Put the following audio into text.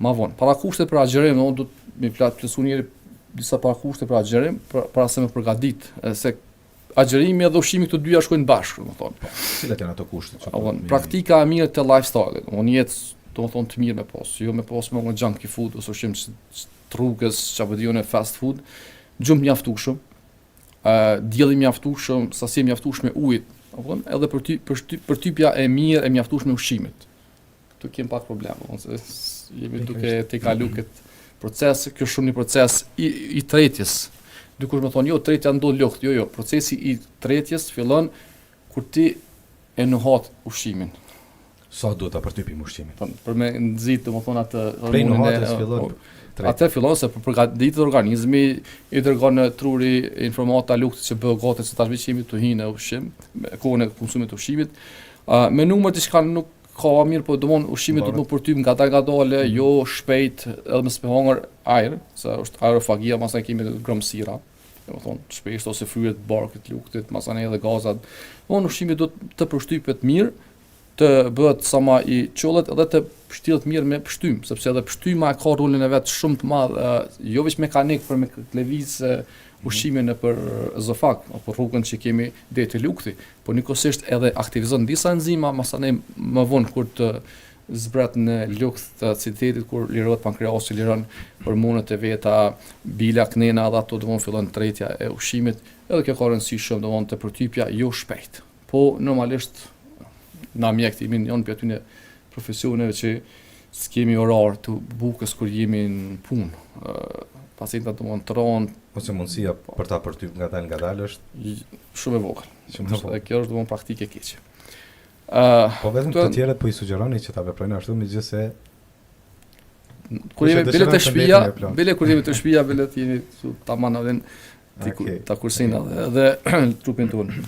ma vonë. Para kushtet për agjerim, do të mi plotësu njëri disa para kushte për agjerim, para se me përgatit, se agjerimi edhe ushqimi këto dyja shkojnë bashkë, domethënë. Cilat janë ato kushte? Praktika e mirë të lifestyle-it, një jetë domethënë të mirë me pas, jo me pas me junky food ose ushqim të rrugës, çapo diun fast food, gjumë mjaftueshëm, dielli mjaftueshëm, sasi mjaftueshme ujit, domethënë, edhe për typja e mirë e mjaftueshme ushqimit. Këtu kem pak probleme, ose jemi duke te kalu këtë proces, kjo shumë një proces i tretjes. Dikush më thonë, jo, tretja ndodh lehtë, jo, procesi i tretjes fillon kur ti e nuhat ushqimin. Sa duhet ta përtypim ushqimin? Për me nxit, domethënë atë prej nuhatës fillon. Atë fillon se për përgatitur organizmi i dërgon në truri informata luktit që bëhet gati se transmetimi të hinë ushqim, kohën e konsumit të ushqimit. Me numër diçka nuk ka mirë, po domon ushqimi do të më përtyp ngadalë, jo shpejt, edhe me spe hangër ajër, se është aerofagia, masane kemi grëmësira, domethënë shpejt ose fryet barkut luktit, masane edhe gazat. Domon ushqimi do të përshtypet mirë, të bëhet sa më i çollet edhe të pështillet mirë me pështym, sepse edhe pështyma ka rolin e vet shumë të madh, jo vetëm mekanik për me lëviz ushqimin nëpër ezofag apo rrugën që kemi deri te lukti, po nikosisht edhe aktivizon disa enzima, masane më vonë kur të zbret në lukt të aciditetit, kur lirohet pankreasi, liron hormonet e veta, bila, knena, dhe ato domon fillon tretja e ushqimit, edhe kjo ka rëndësi shumë domon të përtypja jo shpejt. Po normalisht na mjekët jemi janë për aty në profesioneve që s'kemi orar të bukës kur jemi në punë. Pacientat domon tron ose mundësia për ta përtyp ngadalë është shumë e vogël. Dhe kjo është domon praktike e keqe. Po vetëm të tjerët po i sugjeroni që ta veprojnë ashtu, megjithëse kur jemi bile të shtëpia, bile të jemi tamam edhe ta kursina dhe trupin tonë.